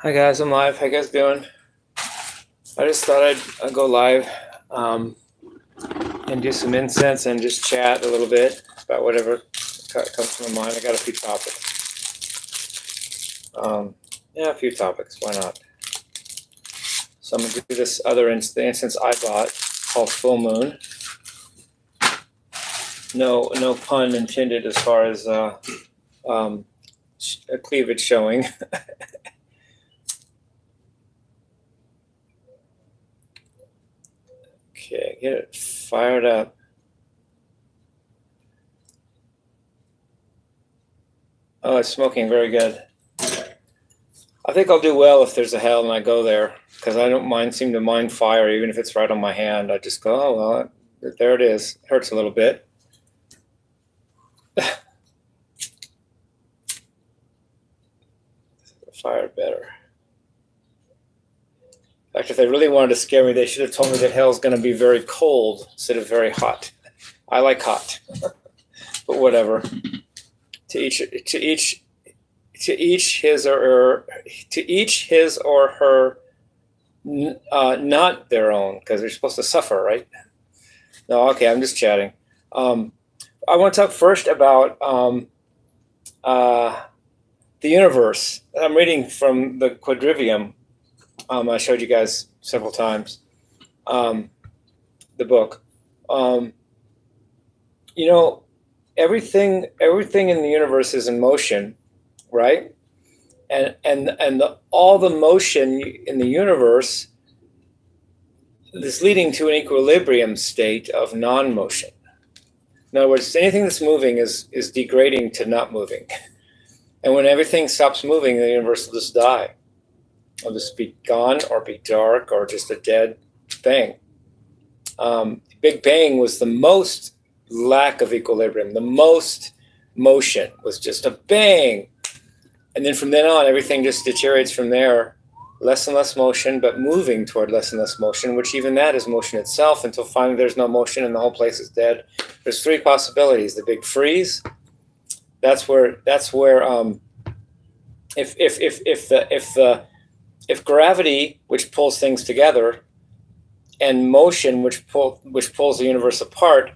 Hi guys, I'm live. How you guys doing? I just thought I'd go live and do some incense and just chat a little bit about whatever comes to my mind. I got a few topics. Yeah, a few topics. Why not? So I'm gonna do this other incense I bought called Full Moon. No pun intended as far as cleavage showing. Okay, get it fired up. Oh, it's smoking very good. I think I'll do well if there's a hell and I go there, because I don't seem to mind fire, even if it's right on my hand. I just go, oh, well, there it is. It hurts a little bit. Fire better. In fact, if they really wanted to scare me, they should have told me that hell's going to be very cold instead of very hot. I like hot, but whatever. To each his or her, not their own, because they're supposed to suffer, right? No, okay, I'm just chatting. I want to talk first about the universe. I'm reading from the Quadrivium. I showed you guys several times the book. Everything in the universe is in motion, right? And all the motion in the universe is leading to an equilibrium state of non-motion. In other words, anything that's moving is degrading to not moving. And when everything stops moving, the universe will just die. It'll just be gone or be dark or just a dead thing. Big Bang was the most lack of equilibrium. The most motion was just a bang. And then from then on, everything just deteriorates from there. Less and less motion, but moving toward less and less motion, which even that is motion itself, until finally there's no motion and the whole place is dead. There's three possibilities. The big freeze. That's where if gravity, which pulls things together, and motion, which pulls the universe apart,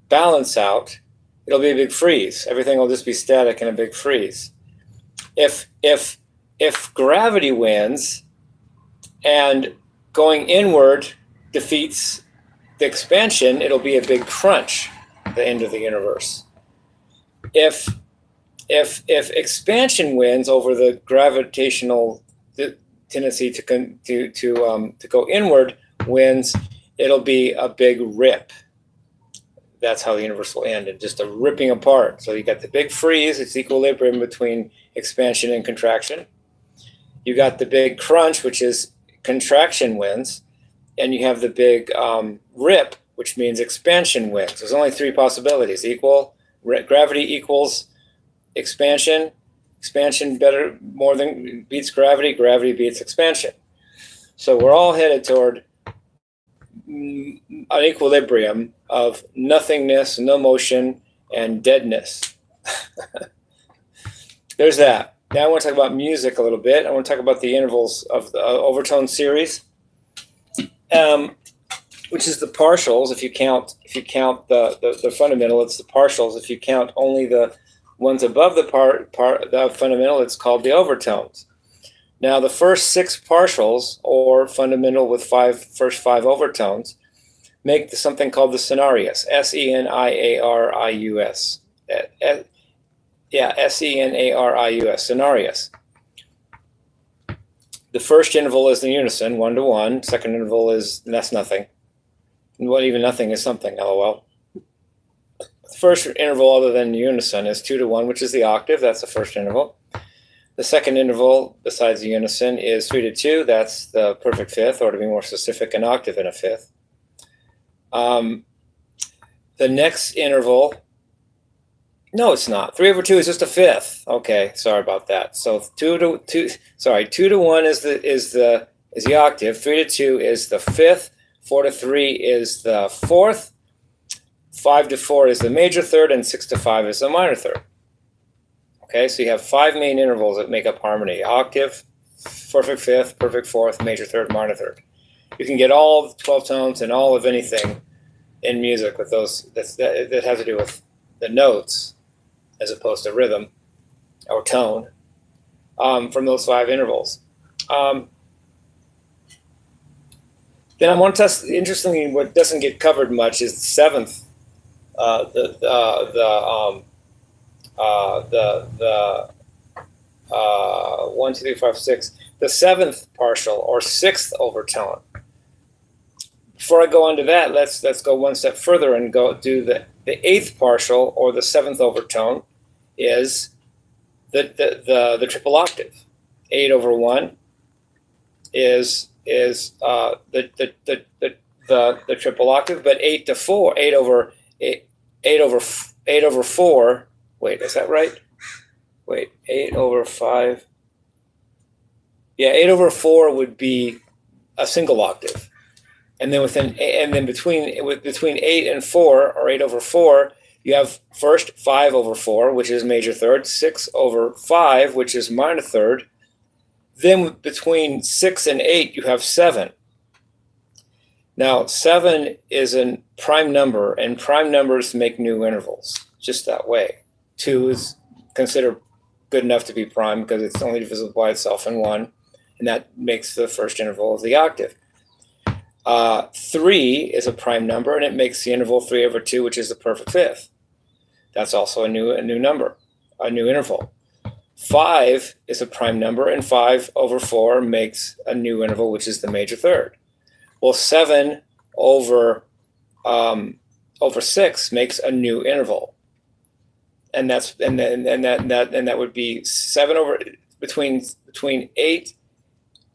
balance out, it'll be a big freeze. Everything will just be static in a big freeze. If gravity wins and going inward defeats the expansion, it'll be a big crunch, the end of the universe. If expansion wins over the gravitational tendency to go inward wins, it'll be a big rip. That's how the universe will end, and just a ripping apart. So you got the big freeze, it's equilibrium between expansion and contraction. You got the big crunch, which is contraction wins, and you have the big rip, which means expansion wins. There's only three possibilities: gravity equals expansion more than beats gravity beats expansion. So we're all headed toward an equilibrium of nothingness, no motion, and deadness. There's that. Now I want to talk about music a little bit. I want to talk about the intervals of the overtone series, which is the partials. If you count the fundamental, it's the partials. If you count only the ones above the fundamental, it's called the overtones. Now, the first six partials, or fundamental with first five overtones, make something called the Senarius. Senarius. Senarius. Senarius. The first interval is the unison, 1 to 1. Second interval that's nothing. Well, even nothing is something, lol. The first interval other than unison is 2 to 1, which is the octave. That's the first interval. The second interval, besides the unison, is 3 to 2. That's the perfect fifth, or to be more specific, an octave and a fifth. The next interval, no, it's not. 3 over 2 is just a fifth. Okay, sorry about that. So 2 to 1 is the octave. 3 to 2 is the fifth. 4 to 3 is the fourth. 5 to 4 is the major third, and 6 to 5 is the minor third. Okay, so you have 5 main intervals that make up harmony: octave, perfect fifth, perfect fourth, major third, minor third. You can get all 12 tones and all of anything in music with those that has to do with the notes as opposed to rhythm or tone from those 5 intervals. Then I want to test. Interestingly, what doesn't get covered much is the 7th. The 1, 2, 3, 5, 6. The 7th partial or 6th overtone. Before I go on to that, let's go one step further and go do the 8th partial or the 7th overtone is the triple octave. 8 over 1 is the triple octave, but 8 over 4. Wait, is that right? Wait, 8 over 5. Yeah, 8 over 4 would be a single octave, and then between 8 and 4, or 8 over 4, you have first 5 over 4, which is major third, 6 over 5, which is minor third. Then between 6 and 8, you have 7. Now, 7 is a prime number, and prime numbers make new intervals, just that way. 2 is considered good enough to be prime because it's only divisible by itself in 1, and that makes the first interval of the octave. 3 is a prime number, and it makes the interval 3 over 2, which is the perfect fifth. That's also a new number, a new interval. 5 is a prime number, and 5 over 4 makes a new interval, which is the major third. Well, 7 over 6 makes a new interval, and that would be 7 over between 8.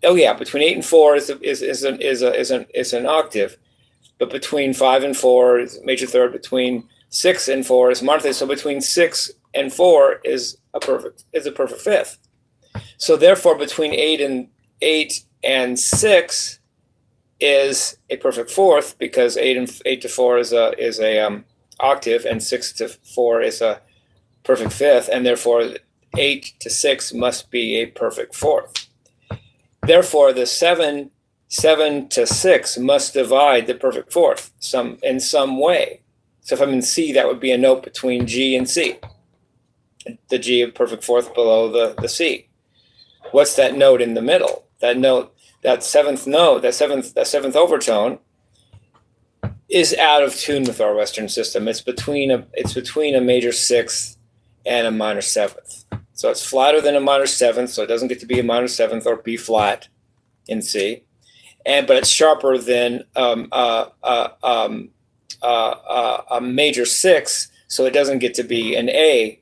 Oh yeah, between 8 and 4 is an octave, but between 5 and 4 is major third. Between 6 and 4 is minor third. So between 6 and 4 is a perfect fifth. So therefore, between 8 and 6 is a perfect fourth, because 8 to 4 is a octave, and 6 to 4 is a perfect fifth, and therefore 8 to 6 must be a perfect fourth. Therefore, the 7 to 6 must divide the perfect fourth in some way. So if I'm in C, that would be a note between G and C. The G of perfect fourth below the C. What's that note in the middle? That note, that seventh overtone, is out of tune with our Western system. It's between a major sixth and a minor seventh. So it's flatter than a minor seventh, so it doesn't get to be a minor seventh or B flat in C, but it's sharper than a major sixth, so it doesn't get to be an A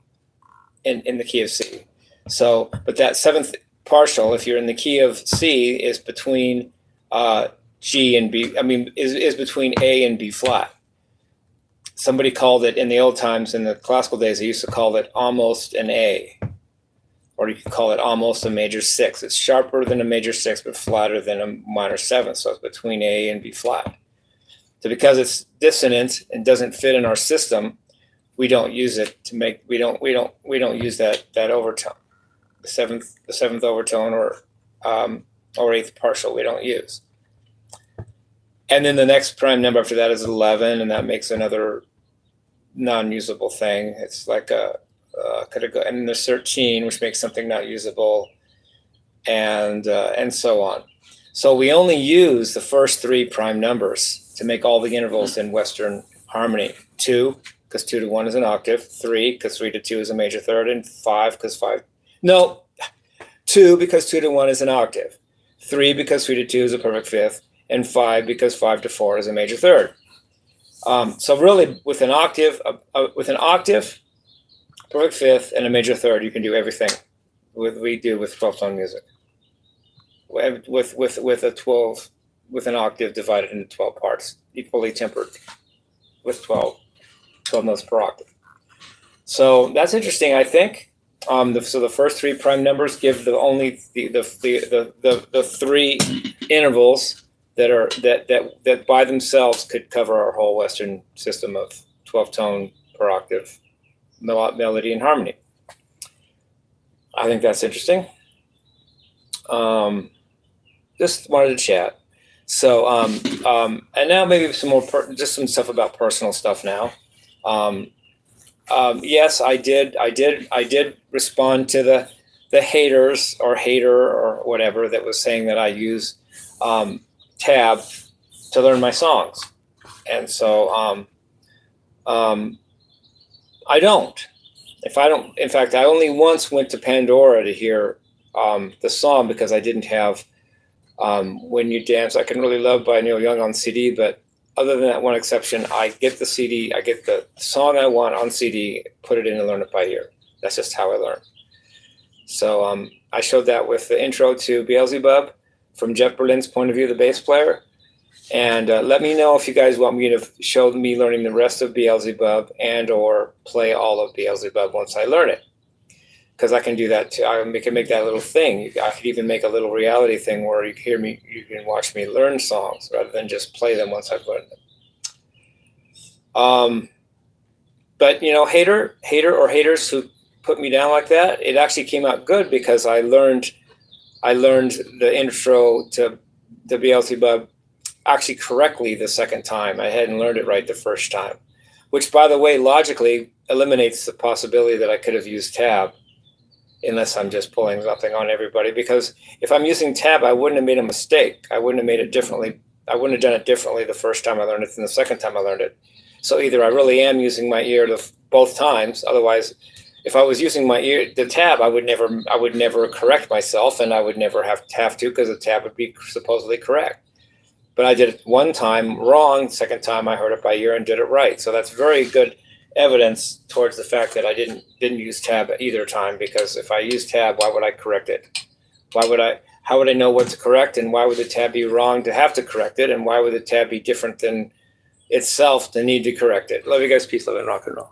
in the key of C. So, but that 7th partial, if you're in the key of C, is between G and B. I mean, is between A and B flat. Somebody called it in the old times, in the classical days, they used to call it almost an A, or you could call it almost a major sixth. It's sharper than a major sixth, but flatter than a minor seventh. So it's between A and B flat. So because it's dissonant and doesn't fit in our system, we don't use it to make. We don't use that overtone. The seventh overtone or 8th partial we don't use. And then the next prime number after that is 11, and that makes another non-usable thing. It's like could it go? And then there's 13, which makes something not usable, and so on. So we only use the first 3 prime numbers to make all the intervals in Western harmony. 2, because 2 to 1 is an octave. 3, because 3 to 2 is a major third, and 5, because 5. No, 2, because 2 to 1 is an octave. 3, because 3 to 2 is a perfect fifth, and 5, because 5 to 4 is a major third. So really, with an octave, perfect fifth, and a major third, you can do everything we do with 12-tone music. With an octave divided into 12 parts, equally tempered, with 12 notes per octave. So that's interesting, I think. So the first 3 prime numbers give the 3 intervals that by themselves could cover our whole Western system of 12-tone per octave melody and harmony. I think that's interesting. Just wanted to chat. So, and now maybe some more, just some stuff about personal stuff now. Yes, I did respond to the haters or hater or whatever that was saying that I use Tab to learn my songs, and so I don't. If I don't, in fact, I only once went to Pandora to hear the song because I didn't have "When You Dance, I Can Really Love" by Neil Young on CD. But other than that one exception, I get the CD, I get the song I want on CD, put it in and learn it by ear. That's just how I learn. So I showed that with the intro to Beelzebub from Jeff Berlin's point of view, the bass player. And let me know if you guys want me to show me learning the rest of Beelzebub and or play all of Beelzebub once I learn it. Because I can do that too. I can make that little thing. I could even make a little reality thing where you hear me, you can watch me learn songs rather than just play them once I've learned them. But you know, hater or haters who put me down like that, it actually came out good because I learned the intro to Beelzebub actually correctly the second time. I hadn't learned it right the first time, which, by the way, logically eliminates the possibility that I could have used Tab, unless I'm just pulling something on everybody. Because if I'm using Tab, I wouldn't have made a mistake. I wouldn't have made it differently. I wouldn't have done it differently the first time I learned it than the second time I learned it. So either I really am using my ear both times. Otherwise, if I was using my ear, the Tab, I would never correct myself, and I would never have to because the Tab would be supposedly correct. But I did it one time wrong. Second time I heard it by ear and did it right. So that's very good evidence towards the fact that I didn't use Tab either time, because if I use Tab, why would I correct it? How would I know what to correct, and why would the Tab be wrong to have to correct it, and why would the Tab be different than itself to need to correct it? Love you guys. Peace, love, and rock and roll.